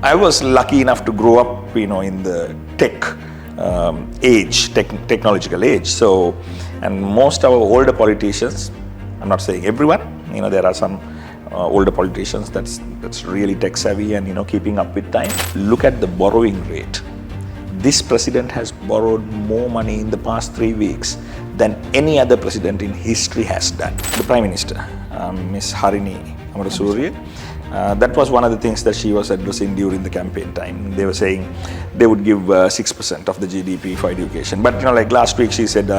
I was lucky enough to grow up, in the technological age. So, and most of our older politicians, I'm not saying everyone, there are some older politicians that's really tech savvy and, keeping up with time. Look at the borrowing rate. This president has borrowed more money in the past 3 weeks than any other president in history has done. The Prime Minister, Ms. Harini Amarasuriya, that was one of the things that she was addressing during the campaign time. They were saying they would give 6% of the GDP for education. But like last week she said,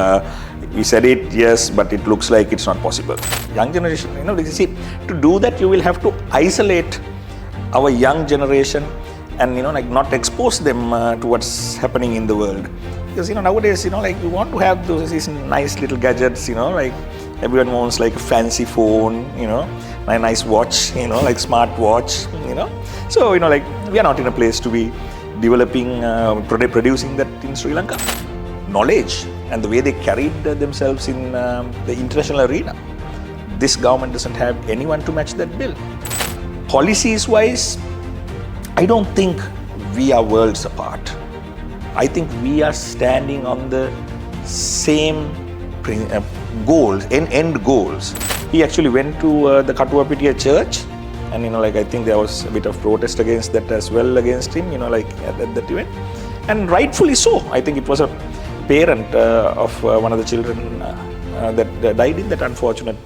we said it, yes, but it looks like it's not possible. Young generation, see, to do that you will have to isolate our young generation and not expose them to what's happening in the world. Because nowadays, you want to have these nice little gadgets, like everyone wants like a fancy phone, a nice watch, like smart watch, So, we are not in a place to be developing, producing that in Sri Lanka. Knowledge and the way they carried themselves in the international arena. This government doesn't have anyone to match that bill. Policies wise, I don't think we are worlds apart. I think we are standing on the same goals, end goals. He actually went to the Katuwapitiya church, and I think there was a bit of protest against that as well against him, at that event, and rightfully so. I think it was a parent of one of the children that died in that unfortunate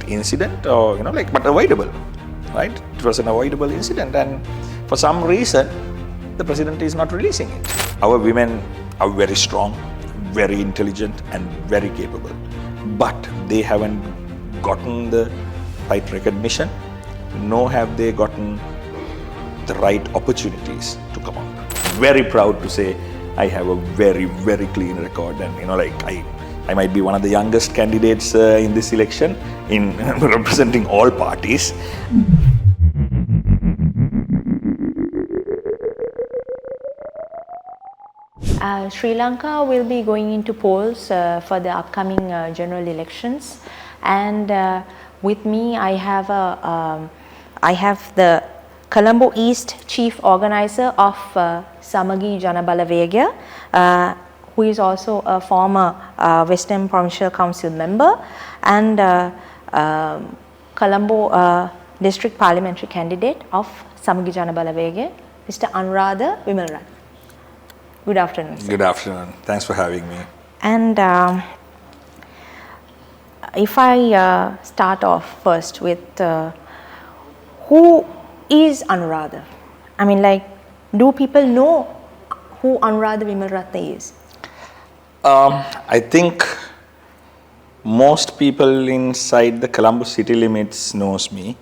incident, or but avoidable. Right? It was an avoidable incident, and for some reason, the president is not releasing it. Our women are very strong, very intelligent, and very capable, but they haven't gotten the right recognition, nor have they gotten the right opportunities to come up. Very proud to say I have a very, very clean record, and I might be one of the youngest candidates in this election in representing all parties. Sri Lanka will be going into polls for the upcoming general elections, and with me I have the Colombo East Chief Organizer of Samagi Janabalawegaya, who is also a former Western Provincial Council member and Colombo District Parliamentary candidate of Samagi Janabalawegaya, Mr. Anuradha Wimalaratne. Good afternoon, sir. Good afternoon. Thanks for having me. And if I start off first with who is Anuradha? I mean, do people know who Anuradha Wimalaratne is? I think most people inside the Colombo city limits knows me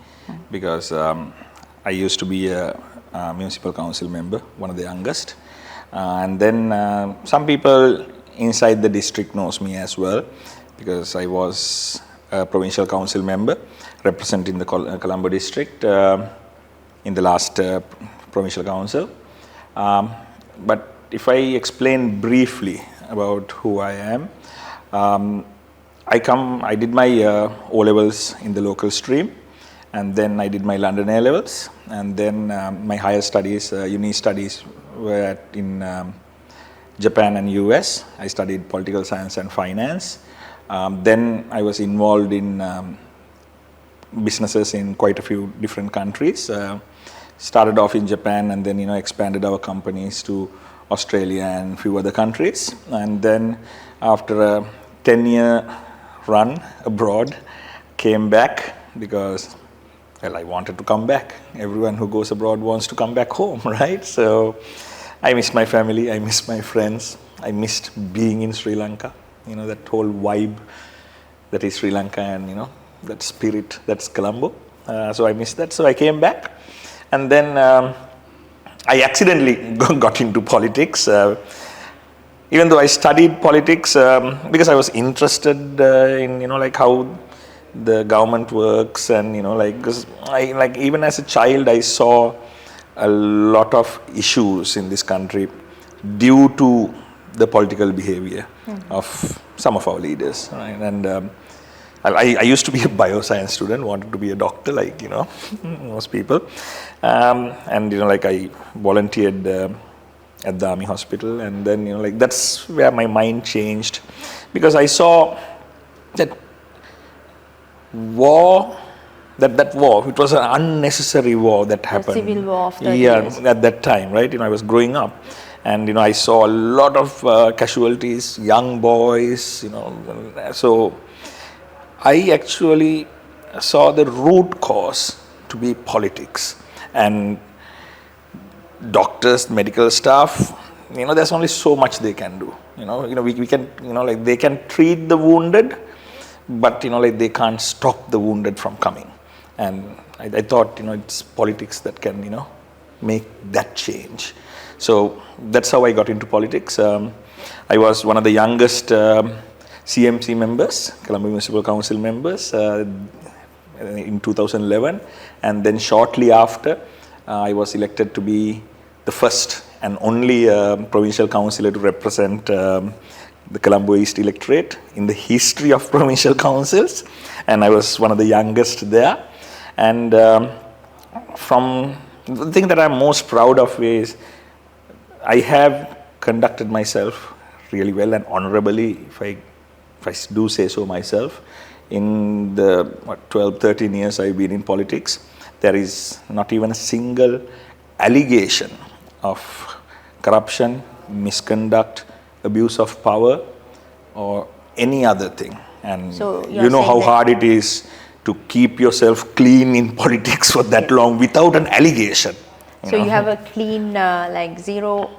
because I used to be a municipal council member, one of the youngest. And then some people inside the district knows me as well because I was a provincial council member representing the Colombo district in the last provincial council. But if I explain briefly about who I am, I did my O-levels in the local stream, and then I did my London A-levels, and then my higher studies, uni studies were in Japan and US. I studied political science and finance. Then I was involved in businesses in quite a few different countries. Started off in Japan and then expanded our companies to Australia and a few other countries. And then after a 10-year run abroad, came back because, well, I wanted to come back. Everyone who goes abroad wants to come back home, right? So I missed my family, I missed my friends, I missed being in Sri Lanka, that whole vibe that is Sri Lanka and, that spirit, that's Colombo. So I missed that, so I came back. And then I accidentally got into politics. Even though I studied politics because I was interested in, how the government works and, because even as a child, I saw a lot of issues in this country due to the political behavior of some of our leaders. Right? And I used to be a bioscience student, wanted to be a doctor, like, most people. And, like I volunteered at the army hospital, and then, like that's where my mind changed, because I saw that war, that war, it was an unnecessary war that happened. The civil war of 30 yeah, years. at that time, right? I was growing up, and I saw a lot of casualties, young boys, so I actually saw the root cause to be politics, and doctors, medical staff, there's only so much they can do. We can, like they can treat the wounded, but like they can't stop the wounded from coming. And I thought, it's politics that can, make that change. So that's how I got into politics. I was one of the youngest CMC members, Colombo Municipal Council members, in 2011, and then shortly after, I was elected to be the first and only provincial councillor to represent the Colombo East electorate in the history of provincial councils, and I was one of the youngest there. And from the thing that I'm most proud of is I have conducted myself really well and honorably, if I do say so myself. In the 12, 13 years I've been in politics, there is not even a single allegation of corruption, misconduct, abuse of power, or any other thing. And So you know how hard it is to keep yourself clean in politics for that long without an allegation. So you have a clean, like zero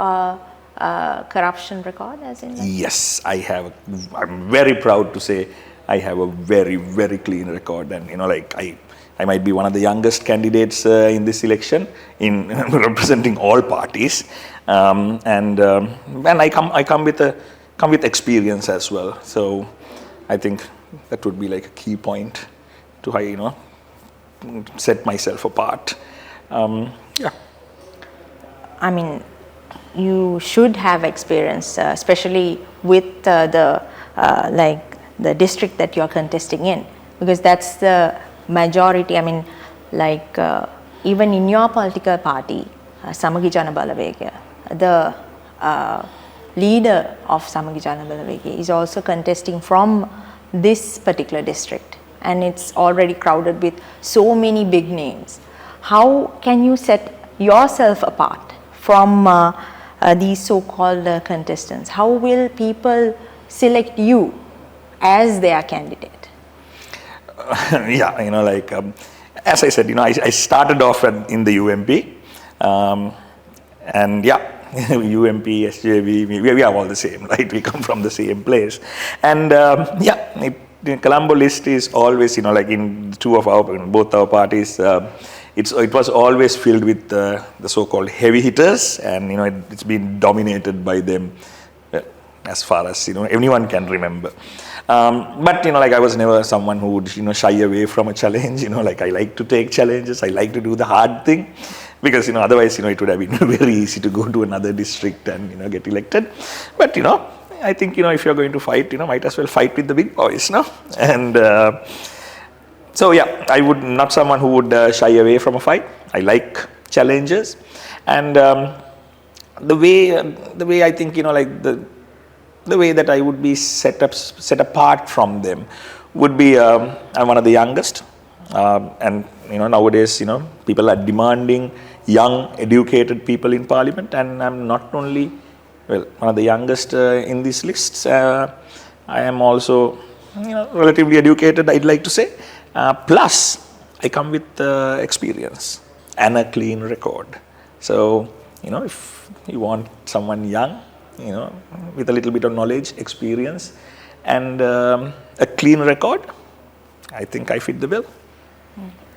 corruption record, as in? Yes, I have. I'm very proud to say I have a very, very clean record, and like I might be one of the youngest candidates in this election, in representing all parties, and I come with experience as well. So I think that would be like a key point to set myself apart. Yeah. I mean, you should have experience, especially with the district that you're contesting in, because that's the majority. I mean, like even in your political party, Samagi Jana Balawegaya, the leader of Samagi Jana Balawegaya is also contesting from this particular district, and it's already crowded with so many big names. How can you set yourself apart from these so-called contestants? How will people select you as their candidate? Yeah, like as I said, I started off in the UMP, and yeah, UMP, SJV, we are all the same, right? We come from the same place, and yeah, the Colombo list is always, like in both our parties, it was always filled with the so-called heavy hitters, and it's been dominated by them as far as anyone can remember. But like I was never someone who would shy away from a challenge. Like I like to take challenges. I like to do the hard thing, because otherwise it would have been very easy to go to another district and get elected. But I think if you're going to fight, might as well fight with the big boys, no? And so yeah, I would not someone who would shy away from a fight. I like challenges, and the way I think like the way that I would be set apart from them would be I'm one of the youngest, and nowadays people are demanding young, educated people in Parliament, and I'm not only one of the youngest in these lists. I am also relatively educated, I'd like to say. Plus, I come with experience and a clean record. So if you want someone young, with a little bit of knowledge, experience, and a clean record, I think I fit the bill.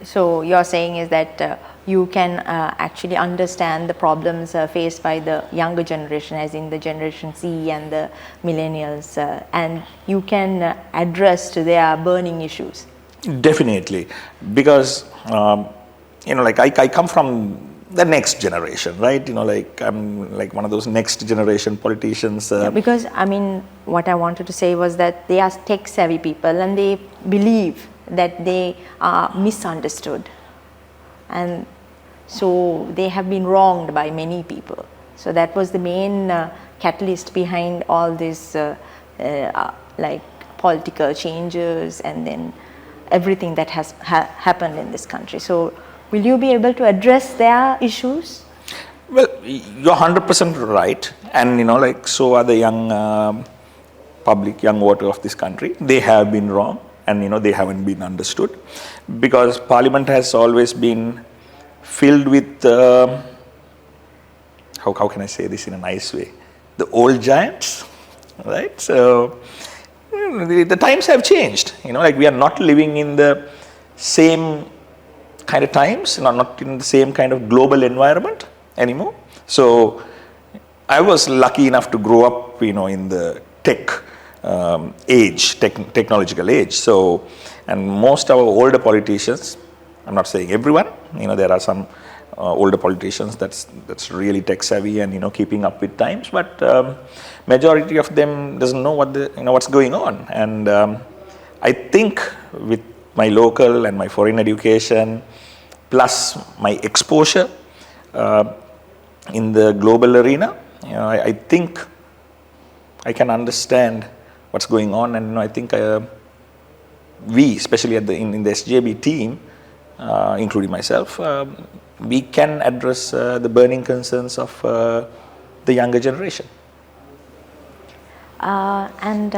So you're saying is that you can actually understand the problems faced by the younger generation, as in the Generation C and the millennials, and you can address to their burning issues. Definitely, because like I come from the next generation, right? Like I'm like one of those next generation politicians. Because I mean, what I wanted to say was that they are tech savvy people and they believe that they are misunderstood, and so they have been wronged by many people. So that was the main catalyst behind all this like political changes and then everything that has happened in this country. So will you be able to address their issues? Well, you're 100% right, and like so are the young young voter of this country. They have been wrong, and they haven't been understood, because Parliament has always been filled with how can I say this in a nice way? The old giants, right? So the times have changed. Like we are not living in the same kind of times, not in the same kind of global environment anymore. So I was lucky enough to grow up, in the tech technological age. So, and most of our older politicians, I'm not saying everyone, there are some older politicians that's really tech savvy and keeping up with times, but majority of them doesn't know what's going on. And I think with my local and my foreign education plus my exposure in the global arena, I think I can understand what's going on, and I think we, especially in the SJB team, including myself, we can address the burning concerns of the younger generation. And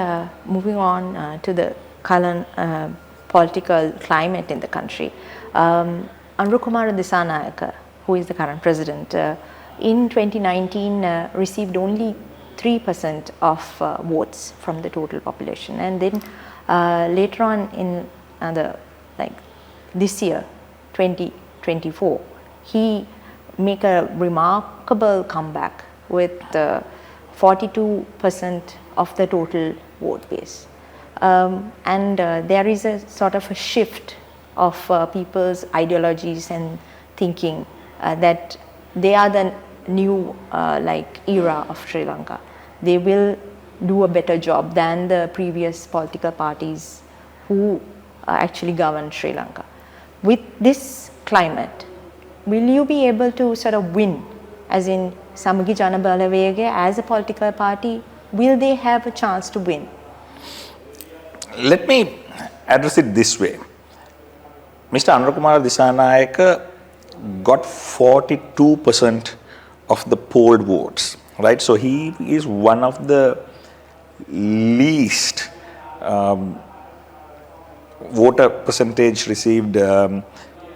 moving on to the current political climate in the country, Anuradha Wimalaratne, who is the current president, in 2019 received only 3% of votes from the total population, and then later on in this year, 2024, he make a remarkable comeback with 42% of the total vote base. And there is a sort of a shift of people's ideologies and thinking that they are the new era of Sri Lanka. They will do a better job than the previous political parties who actually governed Sri Lanka. With this climate, will you be able to sort of win, as in Samagi Jana Balawega as a political party, will they have a chance to win? Let me address it this way. Mr. Anuradha Wimalaratne got 42% of the polled votes, right? So he is one of the least voter percentage received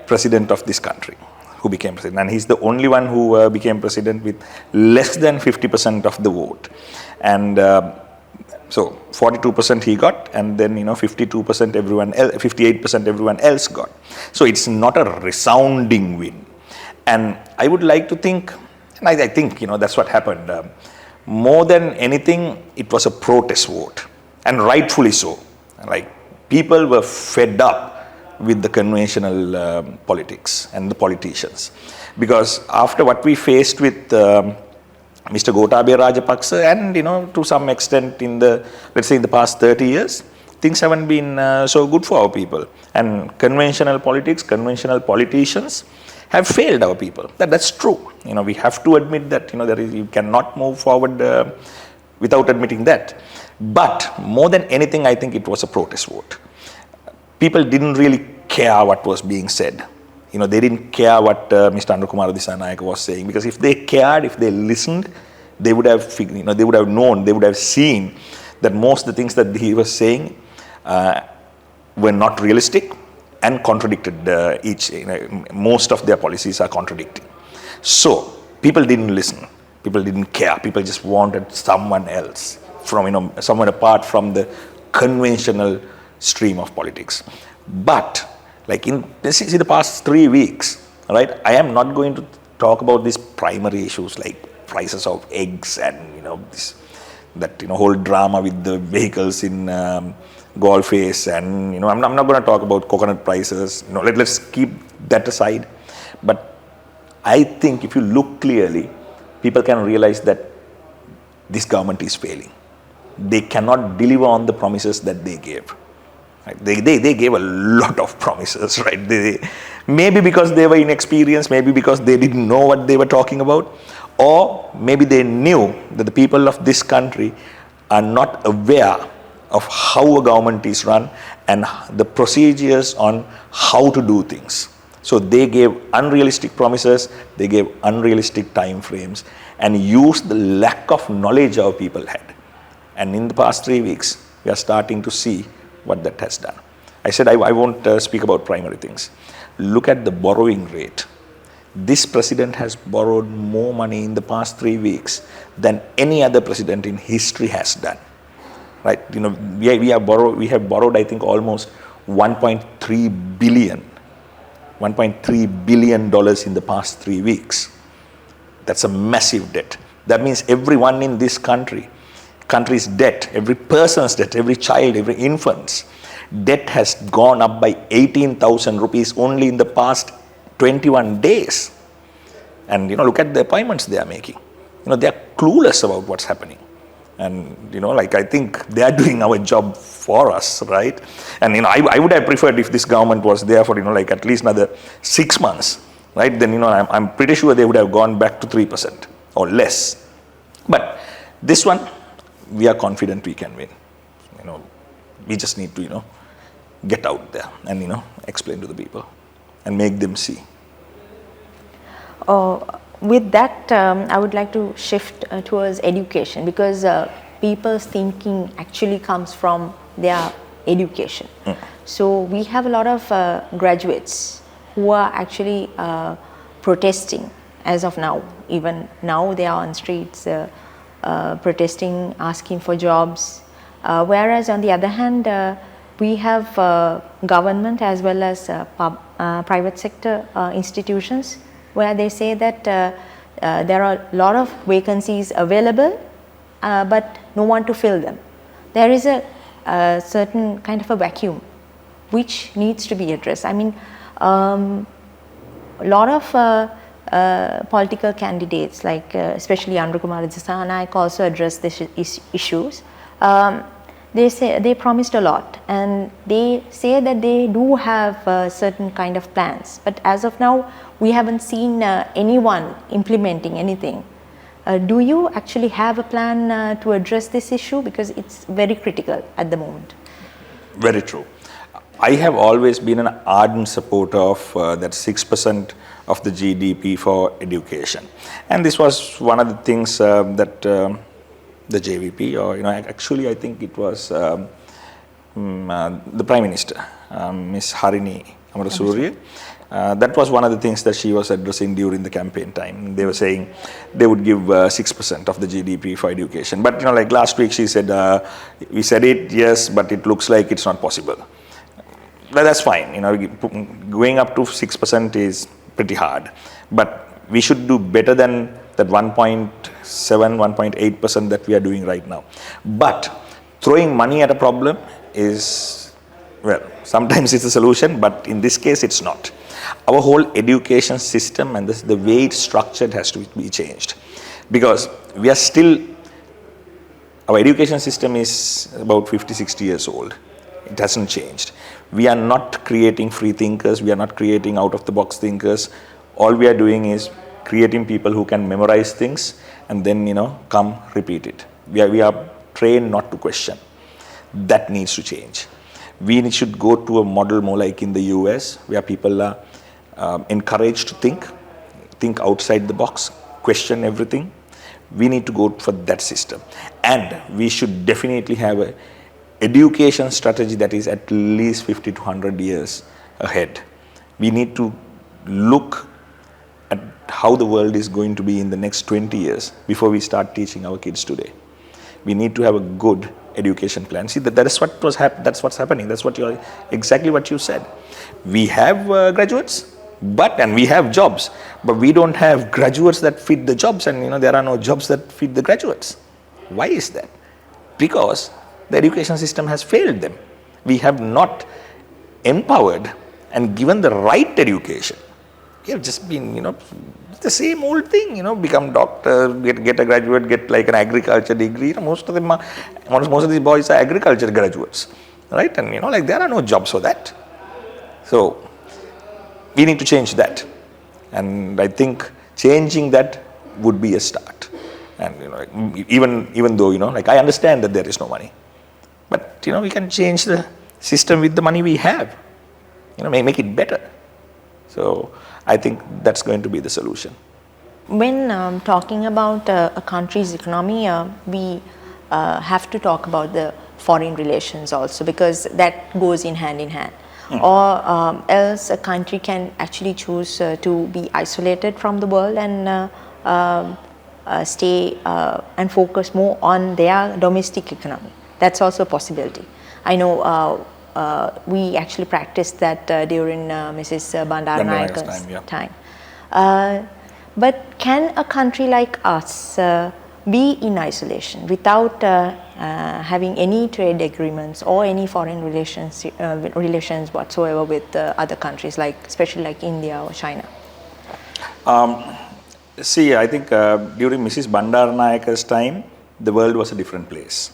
president of this country who became president, and he's the only one who became president with less than 50% of the vote. And so 42% he got, and then 52% everyone else, 58% everyone else got. So it's not a resounding win. And I would like to think, and I think that's what happened. More than anything, it was a protest vote, and rightfully so. Like, people were fed up with the conventional politics and the politicians, because after what we faced with Mr. Gotabaya Rajapaksa, and to some extent in the past 30 years, things haven't been so good for our people, and conventional politics, conventional politicians have failed our people. That's true. We have to admit that you cannot move forward without admitting that. But more than anything, I think it was a protest vote. People didn't really care what was being said. They didn't care what Mr. Anuradha Wimalaratne was saying, because if they cared, if they listened, they would have they would have known, they would have seen that most of the things that he was saying were not realistic and contradicted most of their policies are contradicting. So people didn't listen, people didn't care, people just wanted someone else from someone apart from the conventional stream of politics. But like in the past 3 weeks, right, I am not going to talk about these primary issues like prices of eggs and that whole drama with the vehicles in Golf Face, and I'm not going to talk about coconut prices. Let's keep that aside. But I think if you look clearly, people can realize that this government is failing. They cannot deliver on the promises that they gave. Right? They gave a lot of promises, right? Maybe because they were inexperienced, maybe because they didn't know what they were talking about, or maybe they knew that the people of this country are not aware of how a government is run and the procedures on how to do things. So they gave unrealistic promises, they gave unrealistic time frames, and used the lack of knowledge our people had. And in the past 3 weeks, we are starting to see what that has done. I said I won't speak about primary things. Look at the borrowing rate. This president has borrowed more money in the past 3 weeks than any other president in history has done. Right? You know, we have borrowed I think almost 1.3 billion dollars in the past 3 weeks. That's a massive debt. That means everyone in this country's debt, every person's debt, every child, every infant's debt has gone up by 18,000 rupees only in the past 21 days. And you know, look at the appointments they are making. You know, they are clueless about what's happening. And you know, like, I think they are doing our job for us, right? And you know, I would have preferred if this government was there for, you know, like at least another 6 months, right? Then, you know, I'm pretty sure they would have gone back to 3% or less. But this one, we are confident we can win. You know, we just need to, you know, get out there and, you know, explain to the people and make them see. With that, I would like to shift towards education, because people's thinking actually comes from their education. So we have a lot of graduates who are actually protesting as of now. Even now they are on streets protesting, asking for jobs. Whereas on the other hand, we have government as well as private sector institutions where they say that there are a lot of vacancies available, but no one to fill them. There is a certain kind of a vacuum which needs to be addressed. I mean, a lot of political candidates, like especially Anuradha Wimalaratne, also address these issues. They promised a lot, and they say that they do have certain kind of plans, but as of now we haven't seen anyone implementing anything. Do you actually have a plan to address this issue, because it's very critical at the moment? Very true. I have always been an ardent supporter of that 6% of the GDP for education, and this was one of the things that the JVP, or you know, actually I think it was the Prime Minister, Ms. Harini Amarasurya. That was one of the things that she was addressing during the campaign time. They were saying they would give 6% of the GDP for education. But you know, like last week she said, we said it, yes, but it looks like it's not possible. But that's fine. You know, going up to 6% is pretty hard. But we should do better than that 1.7, 1.8% that we are doing right now. But throwing money at a problem is, well, sometimes it's a solution, but in this case it's not. Our whole education system and the way it's structured has to be changed, because we are still, our education system is about 50, 60 years old. It hasn't changed. We are not creating free thinkers. We are not creating out-of-the-box thinkers. All we are doing is creating people who can memorize things and then, you know, come repeat it. We are trained not to question. That needs to change. We should go to a model more like in the US, where people are encouraged to think outside the box, question everything. We need to go for that system. And we should definitely have an education strategy that is at least 50 to 100 years ahead. We need to look at how the world is going to be in the next 20 years before we start teaching our kids today. We need to have a good education plan. See, that is what was that's what's happening. That's what exactly what you said. We have graduates, and we have jobs, but we don't have graduates that fit the jobs, and you know, there are no jobs that fit the graduates. Why is that? Because the education system has failed them. We have not empowered and given the right education we have just been, the same old thing, become doctor, get a graduate, get like an agriculture degree. Most of them are, most of these boys are agriculture graduates, right? And like there are no jobs for that. So we need to change that. And I think changing that would be a start. And like, even though like I understand that there is no money, but we can change the system with the money we have. Make it better. So I think that's going to be the solution. When talking about a country's economy, we have to talk about the foreign relations also, because that goes in hand. Or else a country can actually choose to be isolated from the world and stay and focus more on their domestic economy. That's also a possibility. I know we actually practiced that during Mrs. Bandaranaike's time. But can a country like us be in isolation without having any trade agreements or any foreign relations whatsoever with other countries, like especially like India or China? See, I think during Mrs. Bandaranaike's time, the world was a different place.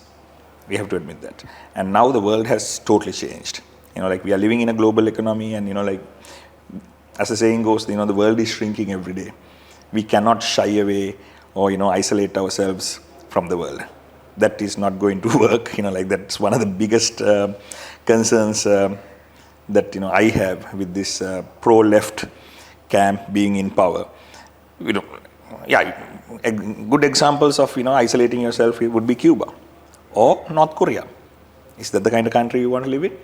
We have to admit that. And now the world has totally changed. Like we are living in a global economy, and like as the saying goes, the world is shrinking every day. We cannot shy away or isolate ourselves from the world. That is not going to work. Like that's one of the biggest concerns that I have with this pro-left camp being in power. Good examples of isolating yourself would be Cuba or North Korea. Is that the kind of country you want to live in?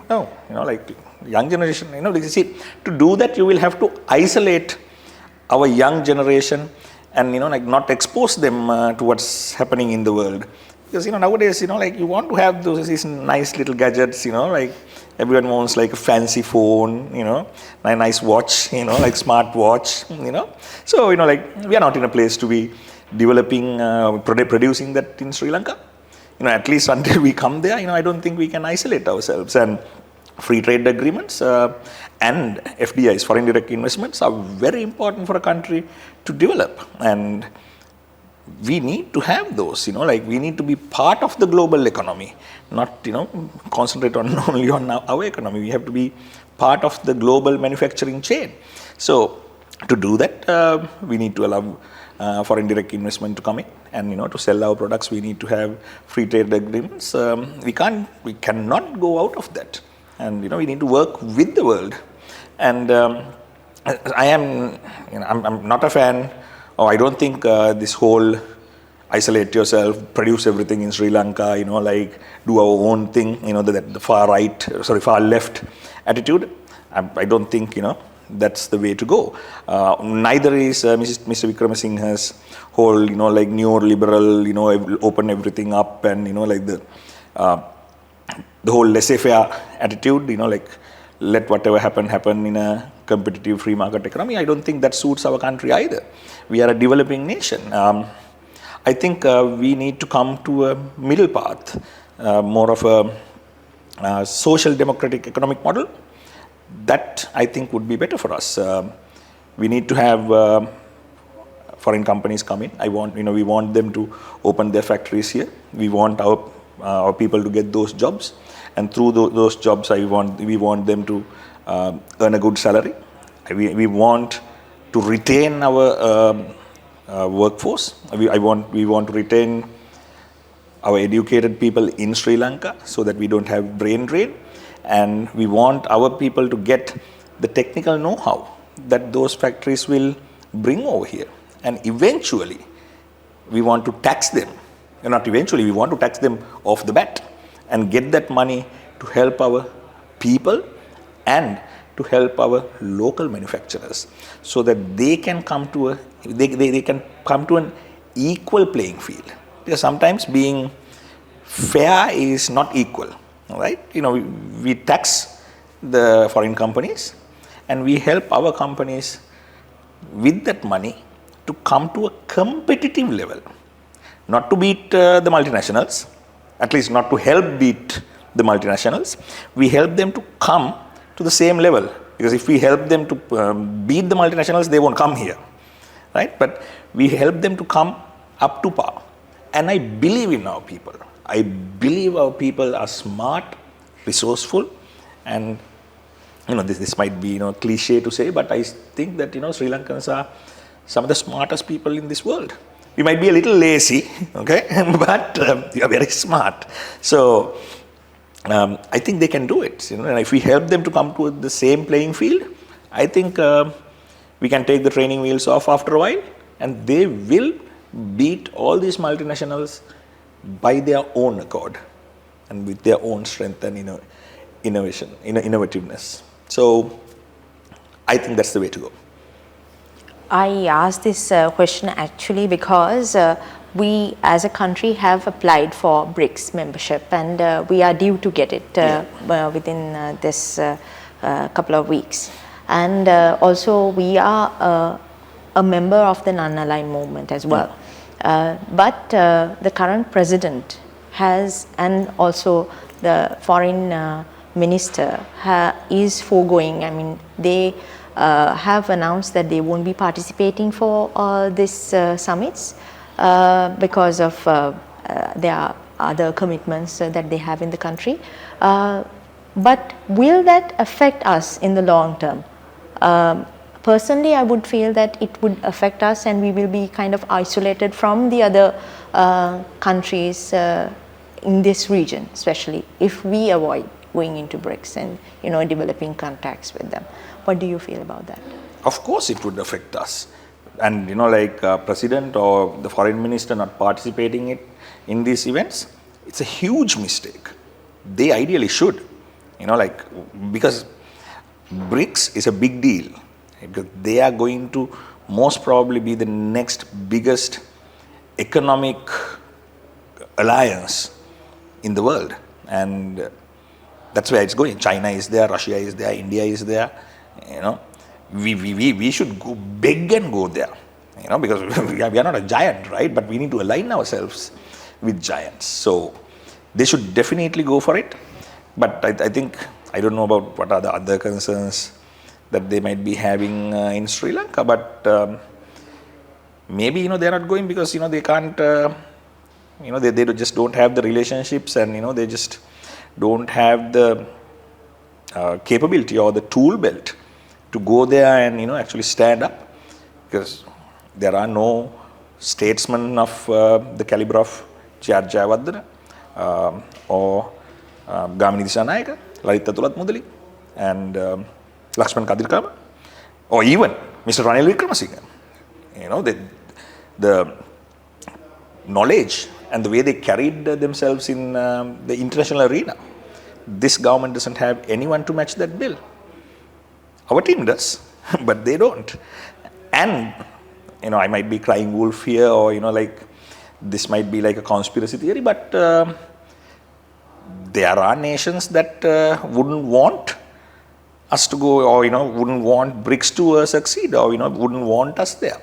No. Like young generation. See, to do that you will have to isolate our young generation and like not expose them to what's happening in the world. Because nowadays like you want to have these nice little gadgets, like everyone wants like a fancy phone, a nice watch, like smart watch, So like we are not in a place to be developing, producing that in Sri Lanka. At least until we come there, I don't think we can isolate ourselves. And free trade agreements and FDIs, foreign direct investments, are very important for a country to develop. And we need to have those, like we need to be part of the global economy, not, concentrate on only on our economy. We have to be part of the global manufacturing chain. So to do that, we need to allow foreign direct investment to come in, and to sell our products, we need to have free trade agreements. We cannot go out of that. And we need to work with the world. And I'm not a fan, or I don't think this whole isolate yourself, produce everything in Sri Lanka, like do our own thing, the far left attitude. I don't think that's the way to go. Neither is Mr. Wickramasinghe's whole like neoliberal, open everything up, and like the whole laissez-faire attitude, like let whatever happen in a competitive free market economy. I don't think that suits our country either. We are a developing nation. I think we need to come to a middle path, more of a social democratic economic model. That I think would be better for us. We need to have foreign companies come in. We want them to open their factories here. We want our people to get those jobs. And through those jobs, we want them to earn a good salary. We want to retain our workforce. We want to retain our educated people in Sri Lanka so that we don't have brain drain. And we want our people to get the technical know-how that those factories will bring over here. And eventually, we want to tax them. Not eventually, we want to tax them off the bat and get that money to help our people and to help our local manufacturers, so that they can come to an equal playing field. Because sometimes being fair is not equal, right? We tax the foreign companies and we help our companies with that money to come to a competitive level. Not to beat the multinationals, at least not to help beat the multinationals. We help them to come to the same level, Because if we help them to beat the multinationals, they won't come here, right? But we help them to come up to par. And I believe in our people. I believe our people are smart, resourceful, and this might be cliche to say, but I think that Sri Lankans are some of the smartest people in this world. We might be a little lazy, okay, but we are very smart. So I think they can do it. And if we help them to come to the same playing field, I think we can take the training wheels off after a while, and they will beat all these multinationals by their own accord and with their own strength and innovativeness. So I think that's the way to go. I asked this question actually because we as a country have applied for BRICS membership, and we are due to get it within this couple of weeks. And also we are a member of the non-aligned movement as well. But the current president has, and also the foreign minister is foregoing. I mean, they have announced that they won't be participating for this summits because of their other commitments that they have in the country. But will that affect us in the long term? Personally, I would feel that it would affect us, and we will be kind of isolated from the other countries in this region, especially if we avoid going into BRICS and developing contacts with them. What do you feel about that? Of course it would affect us. And president or the foreign minister not participating in these events, it's a huge mistake. They ideally should, because BRICS is a big deal. Because they are going to most probably be the next biggest economic alliance in the world. And that's where it's going. China is there, Russia is there, India is there. We should go big and go there. Because we are not a giant, right? But we need to align ourselves with giants. So they should definitely go for it. But I think, I don't know about what are the other concerns that they might be having in Sri Lanka, but maybe they're not going because they can't, they just don't have the relationships, and they just don't have the capability or the tool belt to go there and actually stand up, because there are no statesmen of the caliber of J.R. Jayawardena or Gamini Dissanayaka, Lalita Tulat Mudali, and Lakshman Kadirkama, or even Mr. Ranil Wickremesinghe. The knowledge and the way they carried themselves in the international arena, this government doesn't have anyone to match that bill. Our team does, but they don't. And I might be crying wolf here, or this might be like a conspiracy theory, but there are nations that wouldn't want us to go, or wouldn't want BRICS to succeed, or wouldn't want us there.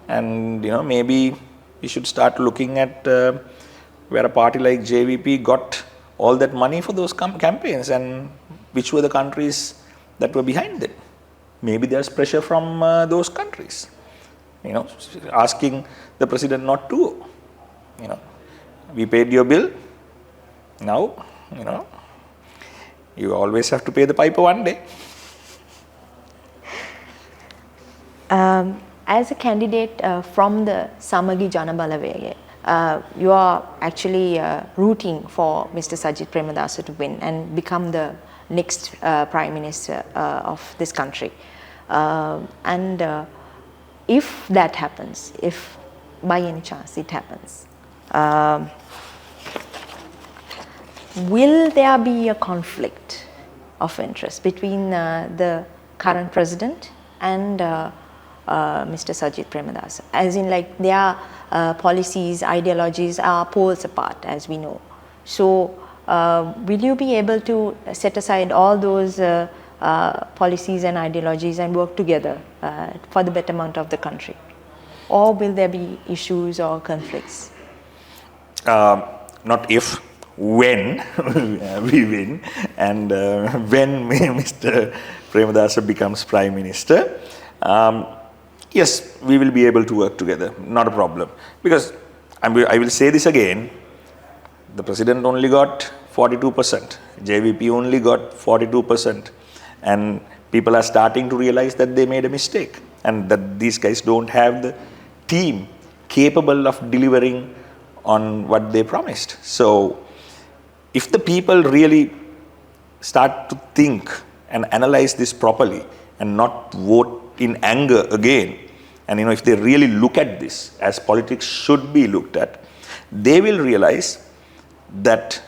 And maybe we should start looking at where a party like JVP got all that money for those campaigns, and which were the countries that were behind them. Maybe there's pressure from those countries, asking the president not to. We paid your bill. Now, you always have to pay the piper one day. As a candidate from the Samagi Jana Balawega, you are actually rooting for Mr. Sajith Premadasa to win and become the next Prime Minister of this country. And if that happens, if by any chance it happens, will there be a conflict of interest between the current president and Mr. Sajith Premadasa? As in, their policies, ideologies are poles apart, as we know. So, will you be able to set aside all those policies and ideologies and work together for the betterment of the country? Or will there be issues or conflicts? Not if, when we win and when Mr. Premadasa becomes Prime Minister, yes, we will be able to work together, not a problem. Because I will say this again, the President only got 42%, JVP only got 42%, and people are starting to realize that they made a mistake and that these guys don't have the team capable of delivering on what they promised. So if the people really start to think and analyze this properly and not vote in anger again, and if they really look at this as politics should be looked at, they will realize that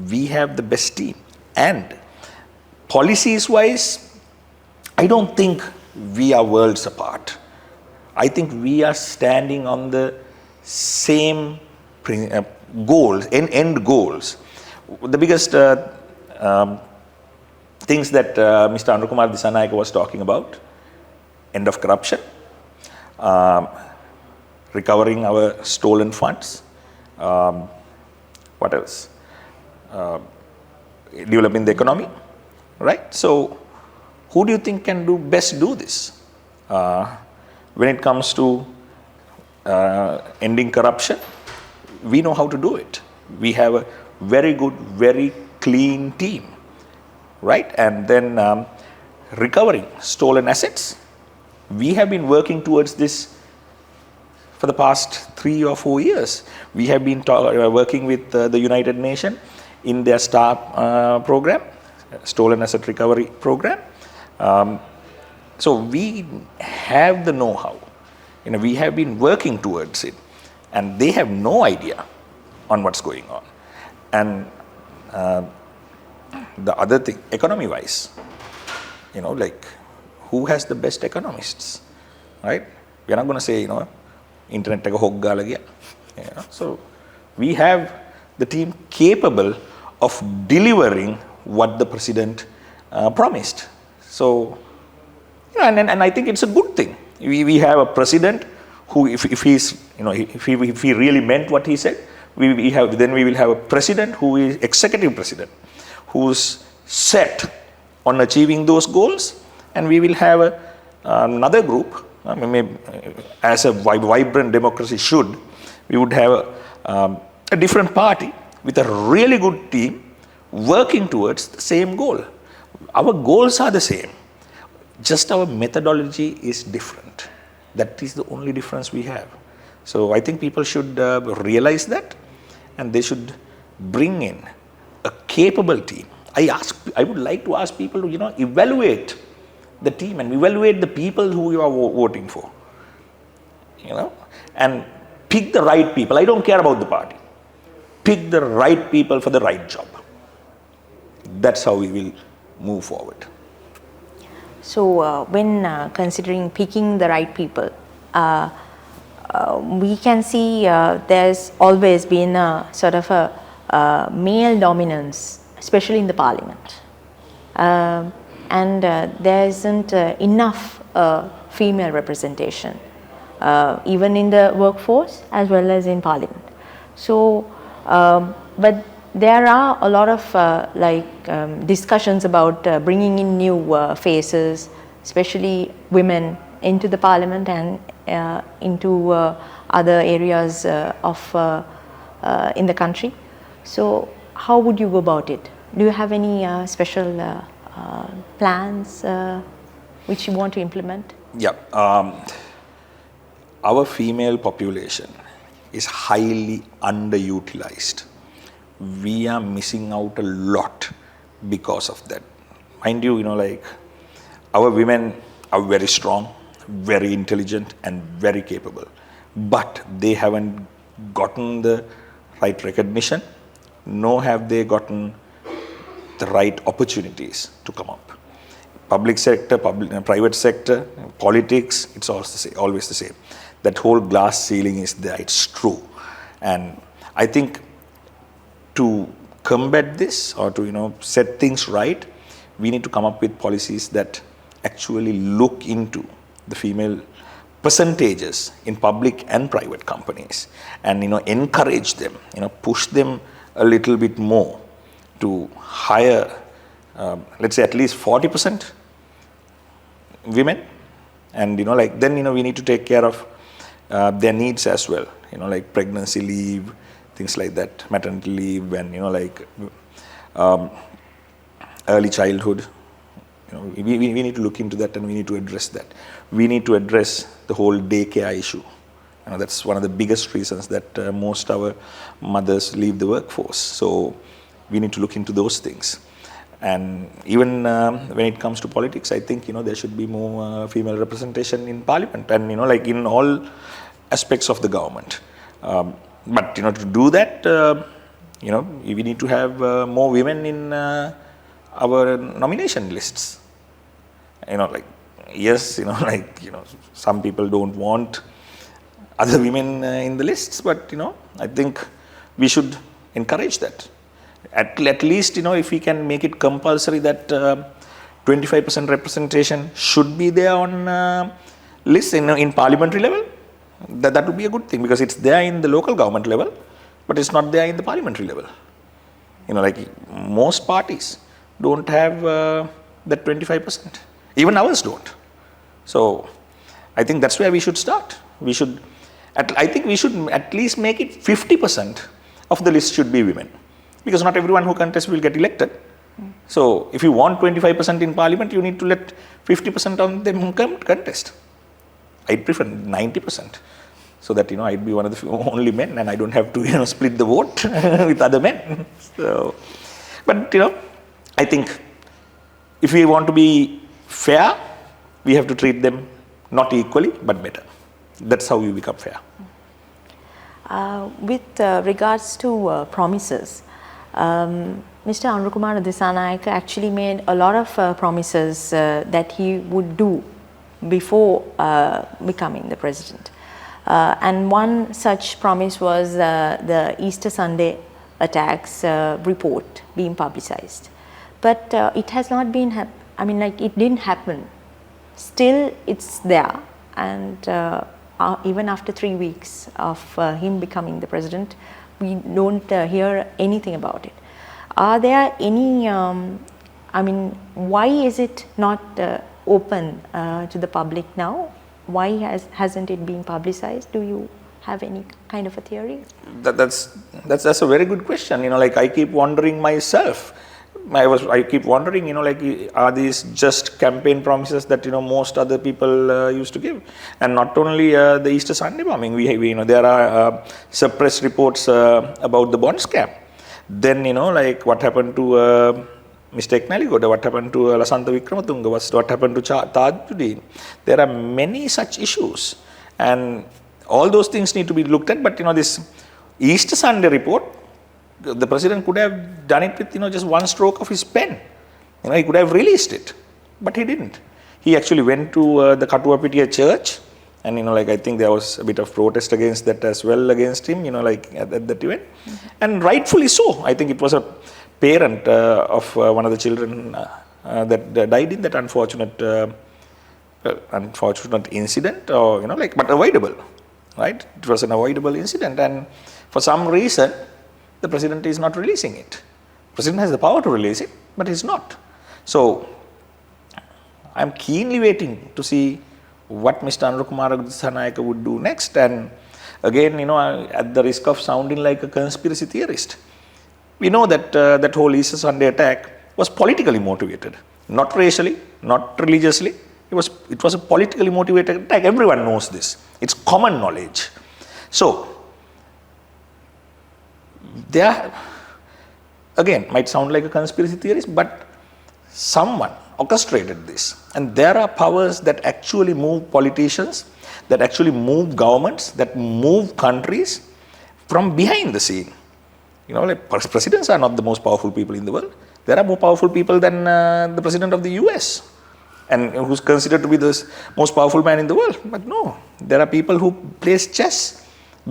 we have the best team. And policies wise, I don't think we are worlds apart. I think we are standing on the same goals, end goals. The biggest things that Mr. Anukumar Dissanayake was talking about: end of corruption, recovering our stolen funds, what else? Developing the economy, right? So, who do you think can best do this? When it comes to ending corruption, we know how to do it. We have a very good, very clean team, right? And then recovering stolen assets. We have been working towards this for the past 3 or 4 years. We have been working with the United Nations in their STAR program, Stolen Asset Recovery Program. So we have the know-how. We have been working towards it, and they have no idea on what's going on. And the other thing, economy-wise, like, who has the best economists, right? We're not going to say, internet එක හොග් ගාලා ගියා. So we have the team capable of delivering what the president promised. So, and I think it's a good thing. We have a president who, if he really meant what he said, we will have a president who is executive president, who's set on achieving those goals, and we will have another group. Maybe, as a vibrant democracy should, we would have a different party with a really good team working towards the same goal. Our goals are the same, just our methodology is different. That is the only difference we have. So I think people should realize that, and they should bring in a capable team. I would like to ask people to evaluate the team and evaluate the people who you are voting for, and pick the right people. I don't care about the party. Pick the right people for the right job. That's how we will move forward. So when considering picking the right people, we can see there's always been a sort of a male dominance, especially in the parliament. And there isn't enough female representation, even in the workforce as well as in parliament. So, but there are a lot of discussions about bringing in new faces, especially women, into the parliament and into other areas of in the country. So, how would you go about it? Do you have any special plans which you want to implement? Yeah, our female population is highly underutilized. We are missing out a lot because of that. Mind you, our women are very strong, very intelligent, and very capable, but they haven't gotten the right recognition, nor have they gotten the right opportunities to come up. Public sector, private sector, politics, it's always the same. That whole glass ceiling is there, it's true. And I think to combat this or to set things right, we need to come up with policies that actually look into the female percentages in public and private companies and encourage them, push them a little bit more to hire, let's say at least 40% women, and then we need to take care of their needs as well, like pregnancy leave, things like that, maternity leave, and early childhood. We need to look into that, and we need to address that. We need to address the whole daycare issue. That's one of the biggest reasons that most our mothers leave the workforce. So we need to look into those things. And even when it comes to politics, I think there should be more female representation in parliament, and like in all aspects of the government. But to do that, we need to have more women in our nomination lists. Yes, some people don't want other women in the lists, but I think we should encourage that. At least if we can make it compulsory that 25% representation should be there on lists in parliamentary level, that would be a good thing, because it's there in the local government level, but it's not there in the parliamentary level. Like most parties don't have that 25%. Even ours don't. So I think that's where we should start. I think we should at least make it 50% of the list should be women, because not everyone who contests will get elected. So if you want 25% in parliament, you need to let 50% of them contest. I'd prefer 90%, so that I'd be one of the only men, and I don't have to split the vote with other men. So, but I think if we want to be fair, we have to treat them not equally but better. That's how we become fair. With regards to promises, Mr. Anuradha Dissanayake actually made a lot of promises that he would do before becoming the president. And one such promise was the Easter Sunday attacks report being publicized. But it has not been, it didn't happen. Still, it's there. And even after 3 weeks of him becoming the president, we don't hear anything about it. Are there any, why is it not open to the public now? Why hasn't it been publicized? Do you have any kind of a theory? That's a very good question. I keep wondering myself. I keep wondering, are these just campaign promises that most other people used to give? And not only the Easter Sunday bombing. There are suppressed reports about the bond scam. Then what happened to Mr. Eknaligoda, what happened to Lasantha Wickramatunge, what happened to Tajuddin. There are many such issues, and all those things need to be looked at. But this Easter Sunday report, the president could have done it with just one stroke of his pen. He could have released it, but he didn't. He actually went to the Katuwapitiya church, and I think there was a bit of protest against that as well, against him, at that event. And rightfully so. I think it was a parent of one of the children that died in that unfortunate incident, or but avoidable, right? It was an avoidable incident, and for some reason the president is not releasing it. The president has the power to release it, but he's not. So I'm keenly waiting to see what Mr. Anuradha Dissanayake would do next. And again, at the risk of sounding like a conspiracy theorist, we know that that whole Easter Sunday attack was politically motivated, not racially, not religiously. It was a politically motivated attack. Everyone knows this. It's common knowledge. So there, again, might sound like a conspiracy theorist, but someone orchestrated this. And there are powers that actually move politicians, that actually move governments, that move countries from behind the scene. Presidents are not the most powerful people in the world. There are more powerful people than the president of the US, and who's considered to be the most powerful man in the world. But no, there are people who plays chess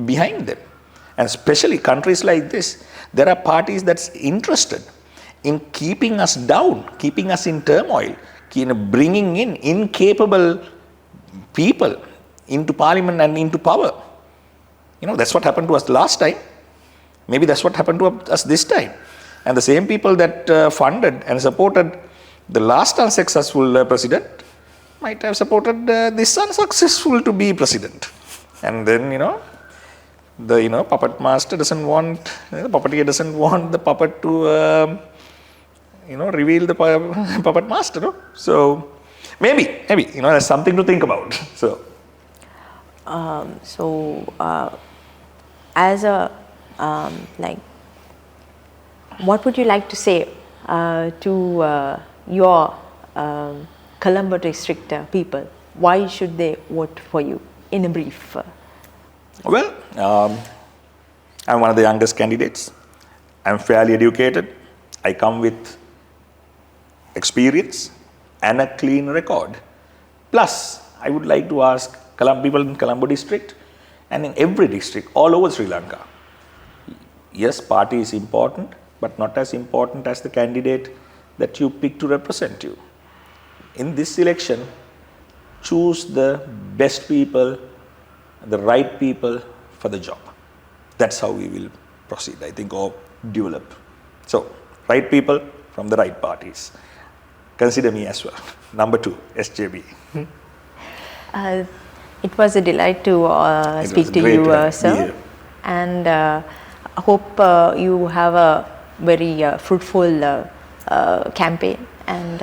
behind them. And especially countries like this, there are parties that's interested in keeping us down, keeping us in turmoil, bringing in incapable people into parliament and into power. That's what happened to us last time. Maybe that's what happened to us this time. And the same people that funded and supported the last unsuccessful president might have supported this unsuccessful to be president. And then, the puppet master doesn't want, the puppeteer doesn't want the puppet to, reveal the puppet master. No? So maybe, there's something to think about. So, as a what would you like to say to your Colombo district people? Why should they vote for you? In a brief. Well, I'm one of the youngest candidates. I'm fairly educated. I come with experience and a clean record. Plus, I would like to ask people in Colombo district and in every district all over Sri Lanka. Yes, party is important, but not as important as the candidate that you pick to represent you. In this election, choose the best people, the right people for the job. That's how we will proceed, I think, or develop. So, right people from the right parties. Consider me as well. Number 2, SJB. It was a delight to speak to you, sir. And I hope you have a very fruitful campaign, and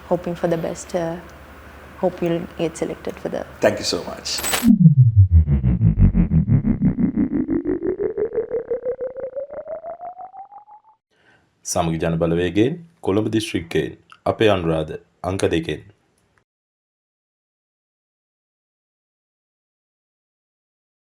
hoping for the best. Hope you'll get selected for the... Thank you so much. සමගි ජන බලවේගයෙන් කොළඹ දිස්ත්‍රික්කයෙන් අපේ අනුරාධ අංක 2